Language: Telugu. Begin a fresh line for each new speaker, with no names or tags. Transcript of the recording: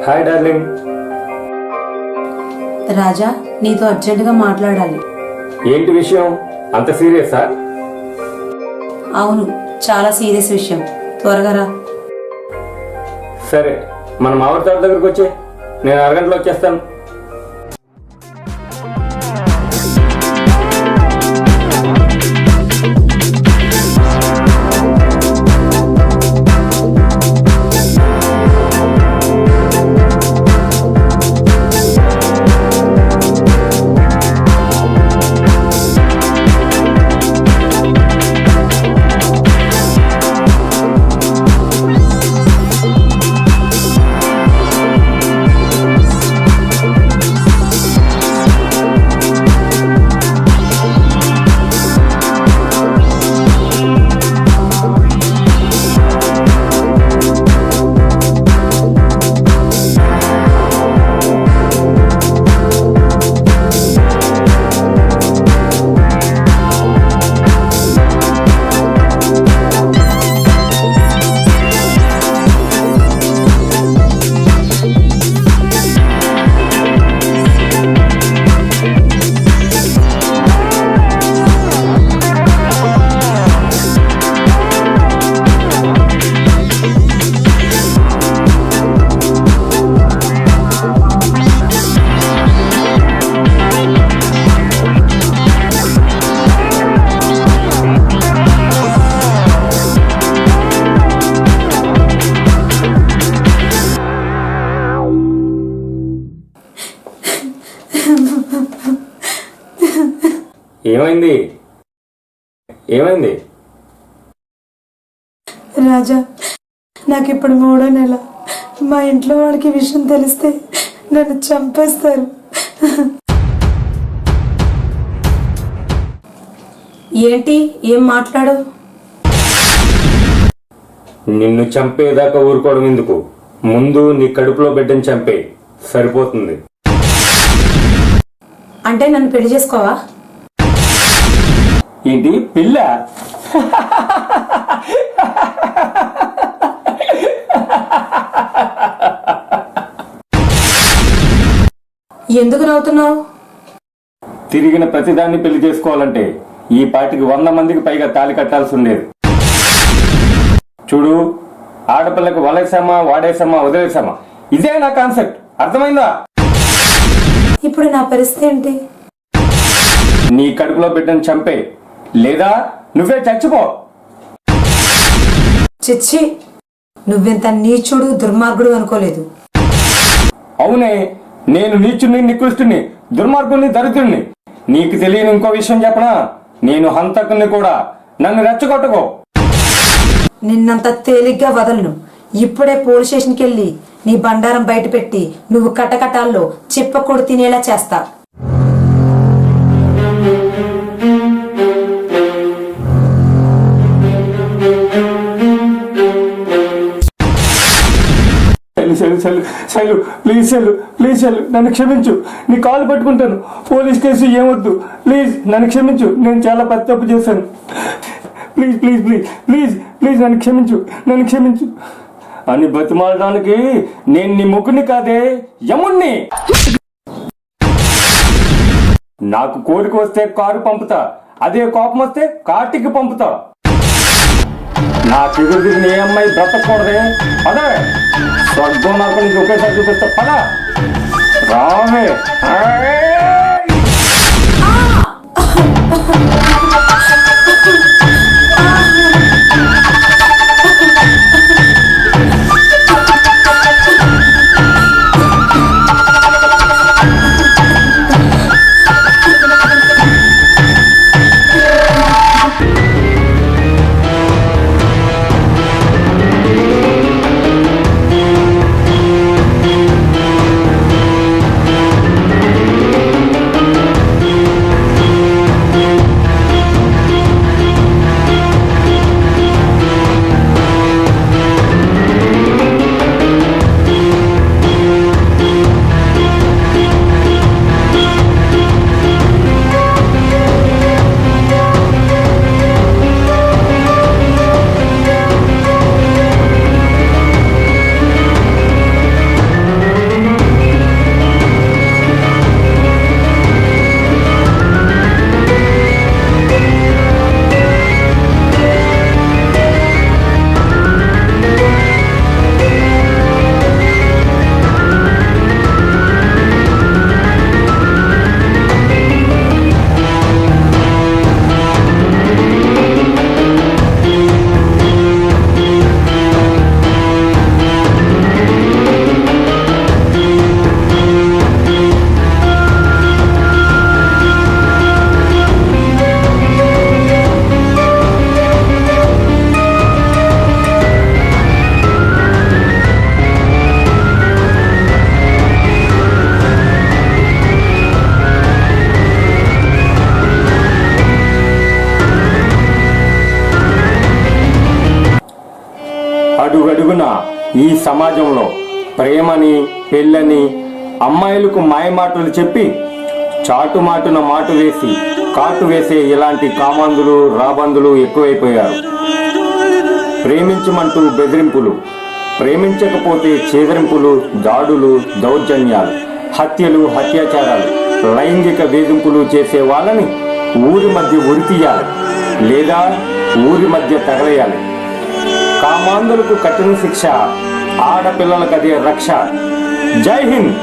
Hi darling.
రాజా, నీతో అర్జెంటుగా మాట్లాడాలి.
ఏంటి విషయం? అంత సీరియసా?
అవును, చాలా సీరియస్ విషయం. త్వరగా రా.
సరే, మన మామిడి తోట దగ్గరకు వచ్చి నేను అరగంటలో వచ్చేస్తాను. ఏమైంది? ఏమైంది?
రాజా, నాకు ఇప్పుడు 3వ నెల. మా ఇంట్లో వాళ్ళకి విషయం తెలిస్తే నన్ను చంపేస్తారు. ఏంటి? ఏం మాట్లాడు?
నిన్ను చంపేదాకా ఊరుకోవడం ఎందుకు? ముందు నీ కడుపులో బిడ్డని చంపే, సరిపోతుంది.
అంటే నన్ను పెళ్లి చేసుకోవా?
ఏంటి పిల్ల?
ఎందుకు నవ్వుతున్నావు?
తిరిగిన ప్రతిదాన్ని పెళ్లి చేసుకోవాలంటే ఈ పాటికి 100 మందికి పైగా తాళి కట్టాల్సి ఉండేది. చూడు, ఆడపిల్లకు వలేసామా, వాడేసామా, వదిలేసామా, ఇదే నా కాన్సెప్ట్. అర్థమైందా?
ఇప్పుడు నా పరిస్థితి ఏంటి?
నీ కడుపులో బిడ్డను చంపే, లేదా నువ్వే చచ్చిపో.
చిచ్చి, నువ్వెంత నీచుడు దుర్మార్గుడు అనుకోలేదు.
అవునే, నేను నీచుని, నికృష్టుని, దుర్మార్గుని, దరిద్రుణ్ణి. నీకు తెలియని ఇంకో విషయం చెప్పనా? నేను హంతకుని కూడా. నన్ను రెచ్చగొట్టుకో.
నిన్నంత తేలిగ్గా వదలను. ఇప్పుడే పోలీస్ స్టేషన్కి వెళ్ళి నీ బండారం బయట పెట్టి నువ్వు కటకటాల్లో చిప్పకొడు తినేలా చేస్తా.
ప్లీజ్ నన్ను క్షమించు. నీ కాలు పట్టుకుంటాను. పోలీస్ కేసు ఏమొద్దు. ప్లీజ్ నన్ను క్షమించు. నేను చాలా పెద్ద తప్పు చేశాను. ప్లీజ్ నన్ను క్షమించు అని బతిమాలడానికి నేను నీ ముగ్గుని కాదే, యముణ్ణి. నాకు కోరిక వస్తే కారు పంపుతా, అదే కోపం వస్తే కాటికి పంపుతా. నా ఎదురుదిరిని ఏ అమ్మాయి బ్రతకూడదే. పదే స్వర్గం నాకు నీకు ఒకేసారి చూపిస్తా. పద రావే. అడుగడుగున ఈ సమాజంలో ప్రేమని పెళ్ళని అమ్మాయిలకు మాయమాటలు చెప్పి చాటుమాటున మాటు వేసి కాటు వేసే ఇలాంటి కామాంధులు రాబందులు ఎక్కువైపోయారు. ప్రేమించమంటూ బెదిరింపులు, ప్రేమించకపోతే చేదరింపులు, దాడులు, దౌర్జన్యాలు, హత్యలు, అత్యాచారాలు, లైంగిక వేధింపులు చేసే వాళ్ళని ఊరి మధ్య ఉరితీయాలి లేదా ఊరి మధ్య తగలేయాలి. కామాంధులకు కఠిన శిక్ష, ఆడపిల్లలకు అదే రక్ష. జై హింద్.